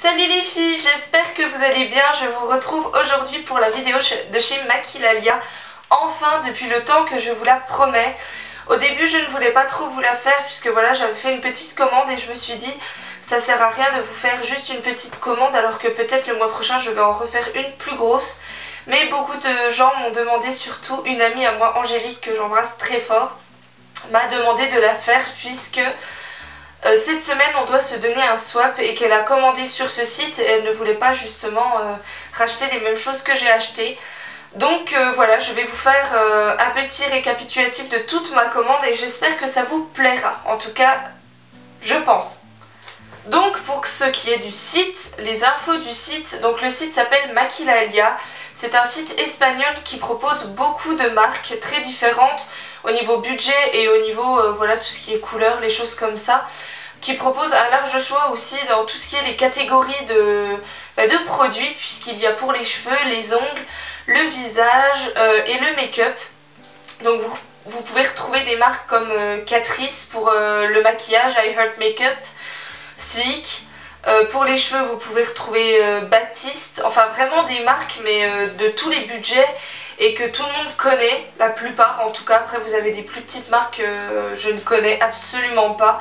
Salut les filles, j'espère que vous allez bien. Je vous retrouve aujourd'hui pour la vidéo de chez Maquillalia. Enfin, depuis le temps que je vous la promets. Au début je ne voulais pas trop vous la faire puisque voilà, j'avais fait une petite commande et je me suis dit ça sert à rien de vous faire juste une petite commande alors que peut-être le mois prochain je vais en refaire une plus grosse. Mais beaucoup de gens m'ont demandé, surtout une amie à moi, Angélique, que j'embrasse très fort, m'a demandé de la faire puisque cette semaine on doit se donner un swap et qu'elle a commandé sur ce site et elle ne voulait pas justement racheter les mêmes choses que j'ai achetées. Donc voilà, je vais vous faire un petit récapitulatif de toute ma commande et j'espère que ça vous plaira, en tout cas je pense. Donc pour ce qui est du site, les infos du site, donc le site s'appelle Maquillalia. C'est un site espagnol qui propose beaucoup de marques très différentes au niveau budget et au niveau voilà, tout ce qui est couleurs, les choses comme ça, qui propose un large choix aussi dans tout ce qui est les catégories de produits, puisqu'il y a pour les cheveux, les ongles, le visage et le make-up. Donc vous pouvez retrouver des marques comme Catrice pour le maquillage, I Heart Makeup, Sleek. Pour les cheveux vous pouvez retrouver Baptiste, enfin vraiment des marques mais de tous les budgets et que tout le monde connaît, la plupart en tout cas. Après vous avez des plus petites marques que je ne connais absolument pas.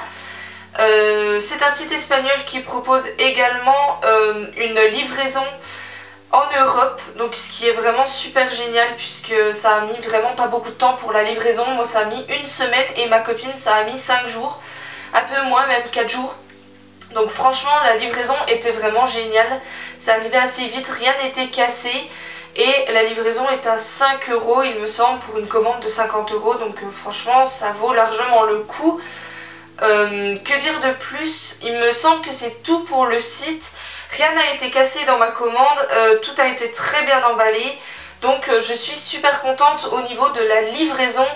C'est un site espagnol qui propose également une livraison en Europe, donc ce qui est vraiment super génial puisque ça a mis vraiment pas beaucoup de temps pour la livraison. Moi ça a mis une semaine et ma copine ça a mis 5 jours, un peu moins, même 4 jours. Donc franchement la livraison était vraiment géniale, ça arrivait assez vite, rien n'était cassé et la livraison est à 5 € il me semble pour une commande de 50 €, donc franchement ça vaut largement le coup. Que dire de plus? Il me semble que c'est tout pour le site, rien n'a été cassé dans ma commande, tout a été très bien emballé, donc je suis super contente au niveau de la livraison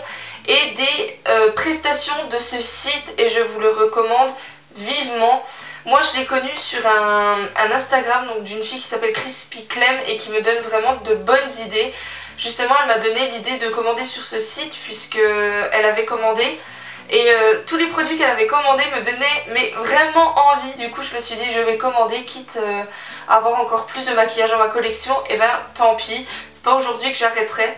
et des prestations de ce site et je vous le recommande vivement. Moi je l'ai connu sur un Instagram d'une fille qui s'appelle Crispy Clem et qui me donne vraiment de bonnes idées. Justement elle m'a donné l'idée de commander sur ce site puisque elle avait commandé et tous les produits qu'elle avait commandés me donnaient mais vraiment envie. Du coup je me suis dit je vais commander quitte à avoir encore plus de maquillage dans ma collection. Et ben tant pis, c'est pas aujourd'hui que j'arrêterai.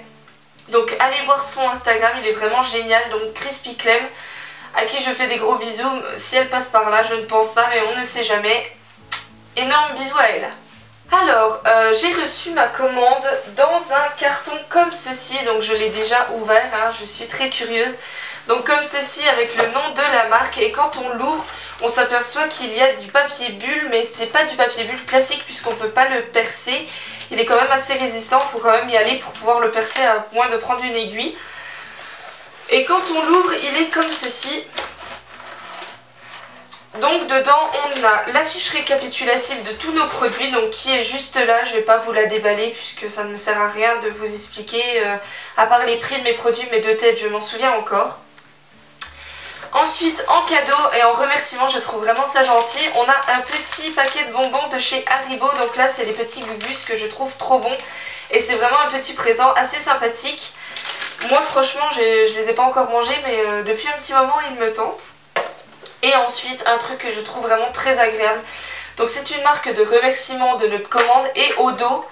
Donc allez voir son Instagram, il est vraiment génial, donc Crispy Clem, à qui je fais des gros bisous si elle passe par là, je ne pense pas mais on ne sait jamais. Énorme bisous à elle. Alors j'ai reçu ma commande dans un carton comme ceci, donc je l'ai déjà ouvert, hein, je suis très curieuse. Donc comme ceci avec le nom de la marque et quand on l'ouvre on s'aperçoit qu'il y a du papier bulle, mais c'est pas du papier bulle classique puisqu'on peut pas le percer. Il est quand même assez résistant, il faut quand même y aller pour pouvoir le percer à moins de prendre une aiguille. Et quand on l'ouvre il est comme ceci. Donc dedans on a la fiche récapitulative de tous nos produits, donc qui est juste là, je vais pas vous la déballer puisque ça ne me sert à rien de vous expliquer, à part les prix de mes produits, mais de tête je m'en souviens encore. Ensuite en cadeau et en remerciement, je trouve vraiment ça gentil, on a un petit paquet de bonbons de chez Haribo. Donc là c'est les petits Gugus que je trouve trop bons et c'est vraiment un petit présent assez sympathique. Moi franchement je les ai pas encore mangés mais depuis un petit moment ils me tentent. Et ensuite un truc que je trouve vraiment très agréable, donc c'est une marque de remerciement de notre commande et au dos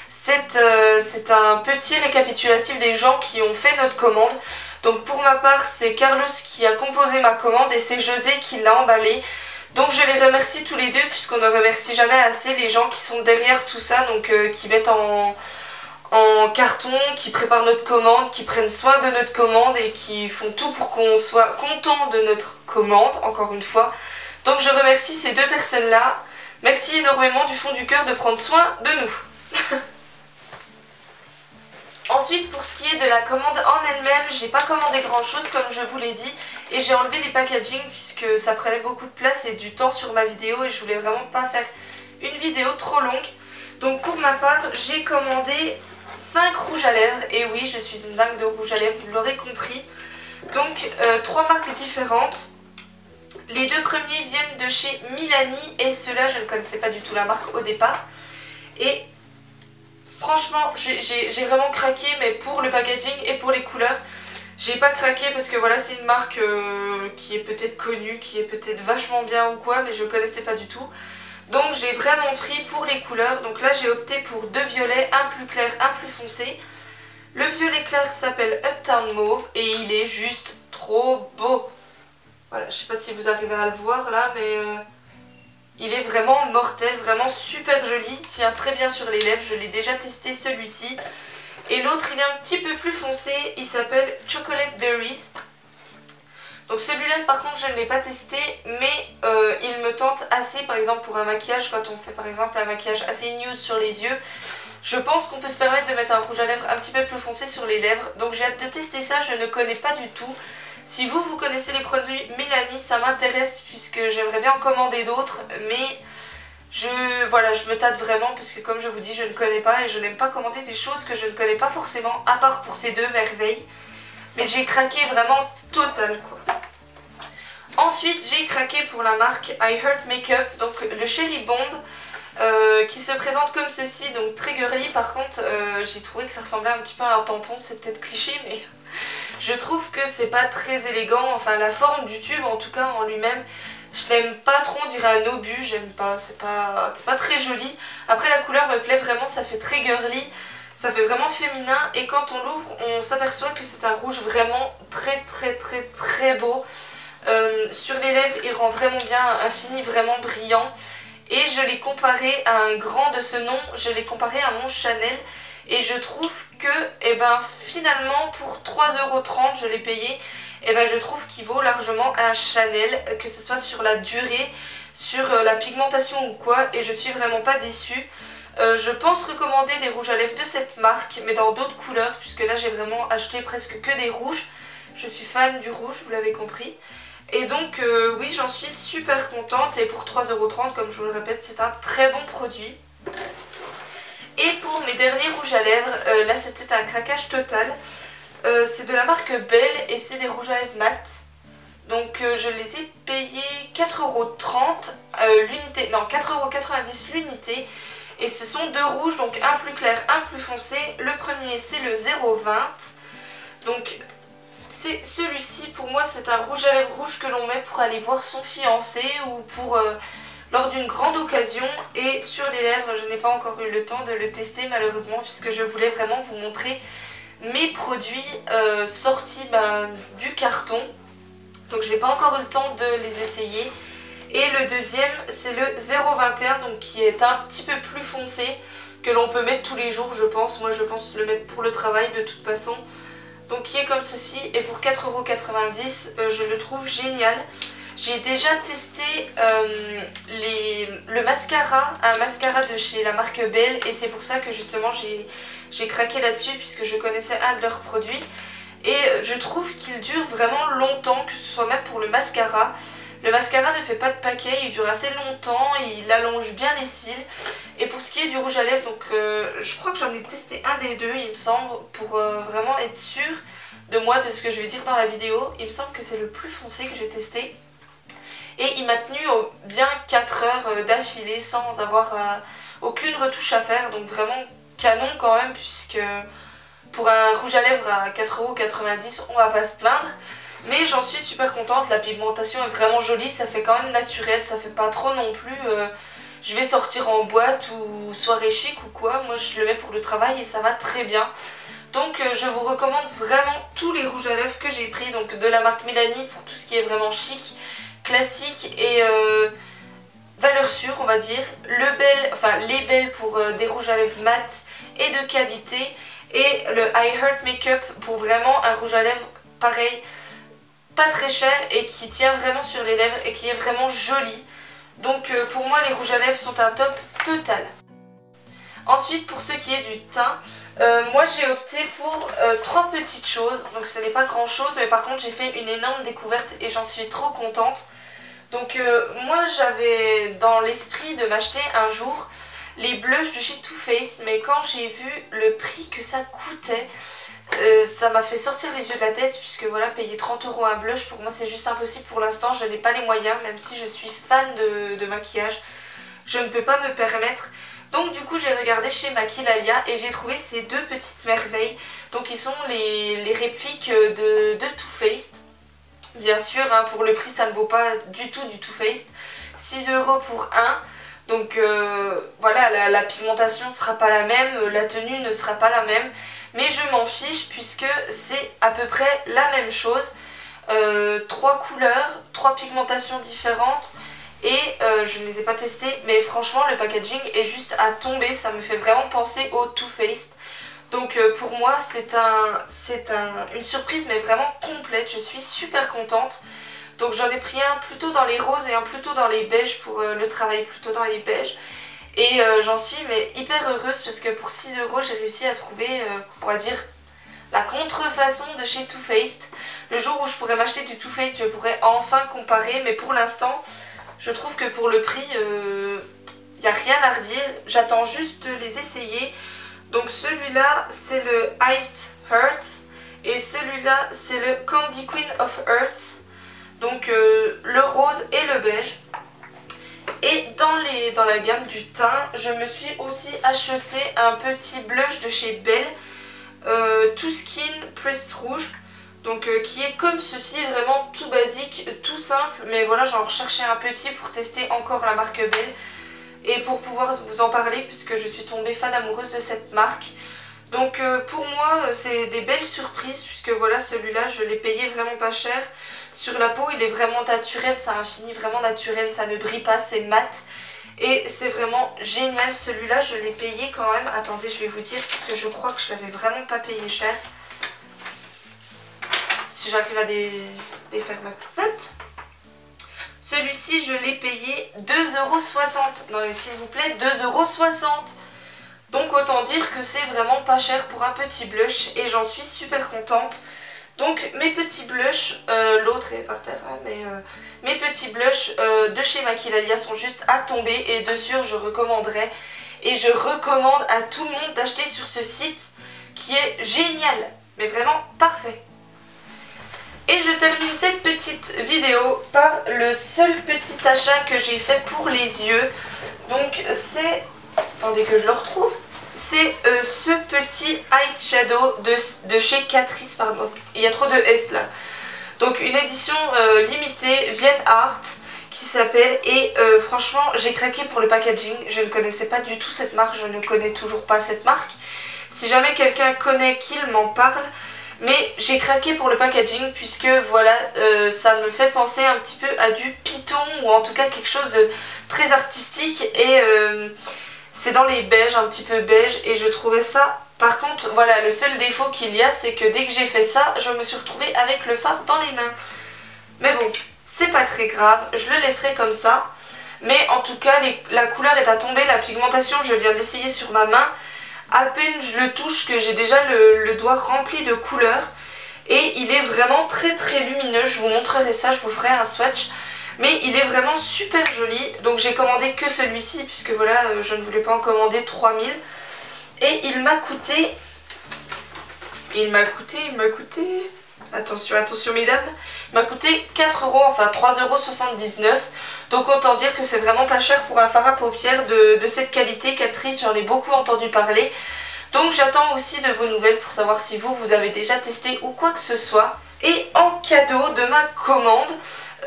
c'est un petit récapitulatif des gens qui ont fait notre commande. Donc pour ma part c'est Carlos qui a composé ma commande et c'est José qui l'a emballé. Donc je les remercie tous les deux puisqu'on ne remercie jamais assez les gens qui sont derrière tout ça, donc qui mettent en carton, qui préparent notre commande, qui prennent soin de notre commande et qui font tout pour qu'on soit content de notre commande, encore une fois. Donc je remercie ces deux personnes là. Merci énormément du fond du cœur de prendre soin de nous. Ensuite pour ce qui est de la commande en elle-même, j'ai pas commandé grand chose comme je vous l'ai dit et j'ai enlevé les packaging puisque ça prenait beaucoup de place et du temps sur ma vidéo et je voulais vraiment pas faire une vidéo trop longue. Donc pour ma part j'ai commandé 5 rouges à lèvres, et oui je suis une dingue de rouge à lèvres, vous l'aurez compris. Donc 3 marques différentes. Les deux premiers viennent de chez Milani et ceux-là je ne connaissais pas du tout la marque au départ. Et franchement j'ai vraiment craqué, mais pour le packaging et pour les couleurs. J'ai pas craqué parce que voilà c'est une marque qui est peut-être connue, qui est peut-être vachement bien ou quoi, mais je connaissais pas du tout. Donc j'ai vraiment pris pour les couleurs. Donc là j'ai opté pour deux violets, un plus clair, un plus foncé. Le violet clair s'appelle Uptown Mauve et il est juste trop beau. Voilà, je sais pas si vous arrivez à le voir là, mais il est vraiment mortel, vraiment super joli. Il tient très bien sur les lèvres, je l'ai déjà testé celui-ci. Et l'autre il est un petit peu plus foncé, il s'appelle Chocolate Berries. Donc celui-là par contre je ne l'ai pas testé, mais il me tente assez par exemple pour un maquillage, quand on fait par exemple un maquillage assez nude sur les yeux. Je pense qu'on peut se permettre de mettre un rouge à lèvres un petit peu plus foncé sur les lèvres. Donc j'ai hâte de tester ça, je ne connais pas du tout. Si vous connaissez les produits Milani, ça m'intéresse puisque j'aimerais bien en commander d'autres. Mais voilà, je me tâte vraiment parce que comme je vous dis, je ne connais pas et je n'aime pas commander des choses que je ne connais pas forcément, à part pour ces deux merveilles. Mais j'ai craqué vraiment total quoi. Ensuite j'ai craqué pour la marque I Heart Makeup, donc le Cherry Bomb. Qui se présente comme ceci, donc très girly. Par contre j'ai trouvé que ça ressemblait un petit peu à un tampon, c'est peut-être cliché mais je trouve que c'est pas très élégant, enfin la forme du tube en tout cas en lui-même je n'aime pas trop, on dirait un obus, j'aime pas, c'est pas très joli. Après la couleur me plaît vraiment, ça fait très girly, ça fait vraiment féminin et quand on l'ouvre on s'aperçoit que c'est un rouge vraiment très beau. Sur les lèvres il rend vraiment bien, un fini vraiment brillant. Et je l'ai comparé à un grand de ce nom, je l'ai comparé à mon Chanel. Et je trouve que finalement pour 3,30 € je l'ai payé. Et je trouve qu'il vaut largement un Chanel, que ce soit sur la durée, sur la pigmentation ou quoi. Et je suis vraiment pas déçue. Je pense recommander des rouges à lèvres de cette marque, mais dans d'autres couleurs. Puisque là j'ai vraiment acheté presque que des rouges. Je suis fan du rouge, vous l'avez compris. Et donc oui, j'en suis super contente et pour 3,30 € comme je vous le répète, c'est un très bon produit. Et pour mes derniers rouges à lèvres, là c'était un craquage total. C'est de la marque Belle et c'est des rouges à lèvres mat. Donc je les ai payés 4,30 € l'unité, non 4,90 € l'unité. Et ce sont deux rouges, donc un plus clair, un plus foncé. Le premier c'est le 0,20. Donc celui-ci pour moi c'est un rouge à lèvres rouge que l'on met pour aller voir son fiancé ou pour lors d'une grande occasion. Et sur les lèvres je n'ai pas encore eu le temps de le tester malheureusement puisque je voulais vraiment vous montrer mes produits sortis du carton. Donc j'ai pas encore eu le temps de les essayer. Et le deuxième c'est le 0,21 donc qui est un petit peu plus foncé, que l'on peut mettre tous les jours je pense. Moi je pense le mettre pour le travail de toute façon. Donc qui est comme ceci et pour 4,90 € je le trouve génial. J'ai déjà testé le mascara, un mascara de chez la marque Belle et c'est pour ça que justement j'ai craqué là-dessus puisque je connaissais un de leurs produits. Et je trouve qu'il dure vraiment longtemps, que ce soit même pour le mascara. Le mascara ne fait pas de paquet, il dure assez longtemps, il allonge bien les cils. Et pour ce qui est du rouge à lèvres, donc je crois que j'en ai testé un des deux il me semble, pour vraiment être sûre de moi, de ce que je vais dire dans la vidéo. Il me semble que c'est le plus foncé que j'ai testé. Et il m'a tenu bien 4 heures d'affilée sans avoir aucune retouche à faire. Donc vraiment canon quand même, puisque pour un rouge à lèvres à 4,90 € on va pas se plaindre. Mais j'en suis super contente, la pigmentation est vraiment jolie, ça fait quand même naturel, ça fait pas trop non plus je vais sortir en boîte ou soirée chic ou quoi. Moi je le mets pour le travail et ça va très bien. Donc je vous recommande vraiment tous les rouges à lèvres que j'ai pris, donc de la marque Milani pour tout ce qui est vraiment chic, classique et valeur sûre on va dire. Les Belles pour des rouges à lèvres mat et de qualité. Et le I Heart Makeup pour vraiment un rouge à lèvres pareil, pas très cher et qui tient vraiment sur les lèvres et qui est vraiment joli. Donc pour moi les rouges à lèvres sont un top total. Ensuite pour ce qui est du teint, moi j'ai opté pour 3 petites choses. Donc ce n'est pas grand chose mais par contre j'ai fait une énorme découverte et j'en suis trop contente. Donc moi j'avais dans l'esprit de m'acheter un jour les blushs de chez Too Faced, mais quand j'ai vu le prix que ça coûtait, ça m'a fait sortir les yeux de la tête puisque voilà, payer 30 € un blush pour moi c'est juste impossible pour l'instant. Je n'ai pas les moyens, même si je suis fan de maquillage, je ne peux pas me permettre. Donc du coup j'ai regardé chez Maquillalia et j'ai trouvé ces deux petites merveilles. Donc ils sont les répliques de Too Faced. Bien sûr hein, pour le prix ça ne vaut pas du tout du Too Faced. 6 € pour un. Donc voilà, la pigmentation ne sera pas la même, la tenue ne sera pas la même. Mais je m'en fiche puisque c'est à peu près la même chose. 3 couleurs, 3 pigmentations différentes. Et je ne les ai pas testées, mais franchement le packaging est juste à tomber. Ça me fait vraiment penser au Too Faced. Donc pour moi c'est une surprise mais vraiment complète. Je suis super contente. Donc j'en ai pris un plutôt dans les roses et un plutôt dans les beiges pour le travail, plutôt dans les beiges. Et j'en suis mais hyper heureuse parce que pour 6 € j'ai réussi à trouver, on va dire, la contrefaçon de chez Too Faced. Le jour où je pourrais m'acheter du Too Faced, je pourrais enfin comparer. Mais pour l'instant, je trouve que pour le prix, il n'y a rien à redire. J'attends juste de les essayer. Donc celui-là, c'est le Iced Hearts. Et celui-là, c'est le Candy Queen of Hearts. Donc le rose et le beige. Et dans la gamme du teint, je me suis aussi acheté un petit blush de chez Belle. Too Skin Pressed Rouge. Donc qui est comme ceci, vraiment tout basique, tout simple. Mais voilà, j'en recherchais un petit pour tester encore la marque Belle. Et pour pouvoir vous en parler, puisque je suis tombée fan amoureuse de cette marque. Donc pour moi, c'est des belles surprises, puisque voilà, celui-là, je l'ai payé vraiment pas cher. Sur la peau, il est vraiment naturel, c'est un fini vraiment naturel, ça ne brille pas, c'est mat. Et c'est vraiment génial, celui-là, je l'ai payé quand même. Attendez, je vais vous dire, parce que je crois que je l'avais vraiment pas payé cher. Si j'arrive à défaire ma petite note. Celui-ci, je l'ai payé 2,60 €. Non mais s'il vous plaît, 2,60 €. Donc autant dire que c'est vraiment pas cher pour un petit blush et j'en suis super contente. Donc mes petits blushs, l'autre est par terre, hein, mais mes petits blushs de chez Maquillalia sont juste à tomber et de sûr je recommanderais. Et je recommande à tout le monde d'acheter sur ce site qui est génial, mais vraiment parfait. Et je termine cette petite vidéo par le seul petit achat que j'ai fait pour les yeux. Donc c'est, attendez que je le retrouve, c'est ce petit eyeshadow de chez Catrice, pardon, il y a trop de S là. Donc une édition limitée Vienne Art qui s'appelle, et franchement j'ai craqué pour le packaging. Je ne connaissais pas du tout cette marque, je ne connais toujours pas cette marque. Si jamais quelqu'un connaît, qu'il m'en parle. Mais j'ai craqué pour le packaging puisque voilà, ça me fait penser un petit peu à du Python ou en tout cas quelque chose de très artistique. Et c'est dans les beiges, un petit peu beige, et je trouvais ça... Par contre, voilà, le seul défaut qu'il y a, c'est que dès que j'ai fait ça, je me suis retrouvée avec le fard dans les mains. Mais bon, c'est pas très grave, je le laisserai comme ça. Mais en tout cas, la couleur est à tomber, la pigmentation, je viens de l'essayer sur ma main. À peine je le touche que j'ai déjà le doigt rempli de couleurs. Et il est vraiment très très lumineux, je vous montrerai ça, je vous ferai un swatch. Mais il est vraiment super joli, donc j'ai commandé que celui-ci puisque voilà, je ne voulais pas en commander 3000. Et il m'a coûté... Attention, attention mesdames. Il m'a coûté 4 €, enfin 3,79 €. Donc autant dire que c'est vraiment pas cher pour un fard à paupières de cette qualité. Catrice, j'en ai beaucoup entendu parler. Donc j'attends aussi de vos nouvelles pour savoir si vous avez déjà testé ou quoi que ce soit. Et en cadeau de ma commande,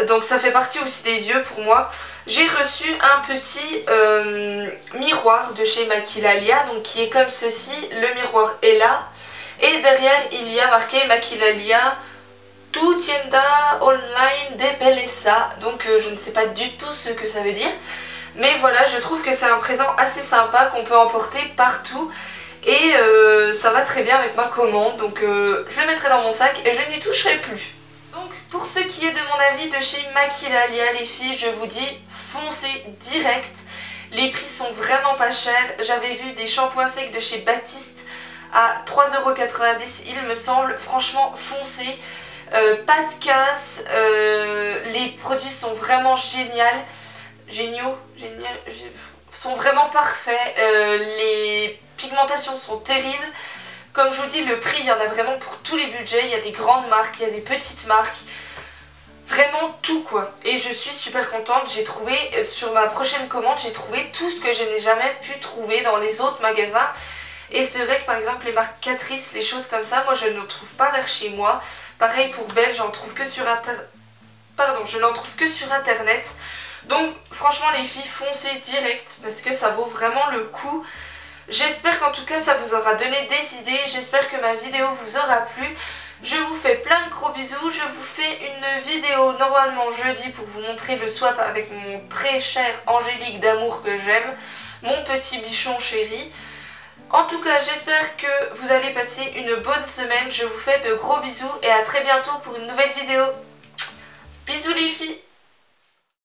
donc ça fait partie aussi des yeux pour moi, j'ai reçu un petit miroir de chez Maquillalia, donc qui est comme ceci. Le miroir est là. Et derrière il y a marqué Maquillalia Tu tienda online de belleza. Donc je ne sais pas du tout ce que ça veut dire. Mais voilà, je trouve que c'est un présent assez sympa qu'on peut emporter partout. Et ça va très bien avec ma commande. Donc je le mettrai dans mon sac et je n'y toucherai plus. Donc pour ce qui est de mon avis de chez Maquillalia, les filles, je vous dis foncez direct. Les prix sont vraiment pas chers. J'avais vu des shampoings secs de chez Baptiste à 3,90 € il me semble. Franchement foncez, pas de casse, les produits sont vraiment géniaux, sont vraiment parfaits, les pigmentations sont terribles. Comme je vous dis, le prix, il y en a vraiment pour tous les budgets. Il y a des grandes marques, il y a des petites marques, vraiment tout quoi. Et je suis super contente, j'ai trouvé, sur ma prochaine commande, j'ai trouvé tout ce que je n'ai jamais pu trouver dans les autres magasins. Et c'est vrai que par exemple les marques Catrice, les choses comme ça, moi je ne trouve pas vers chez moi. Pareil pour Belle, j'en trouve que sur internet. Donc franchement les filles, foncez direct parce que ça vaut vraiment le coup. J'espère qu'en tout cas ça vous aura donné des idées, j'espère que ma vidéo vous aura plu. Je vous fais plein de gros bisous, je vous fais une vidéo normalement jeudi pour vous montrer le swap avec mon très cher Angélique d'amour que j'aime, mon petit bichon chéri. En tout cas j'espère que vous allez passer une bonne semaine, je vous fais de gros bisous et à très bientôt pour une nouvelle vidéo. Bisous les filles!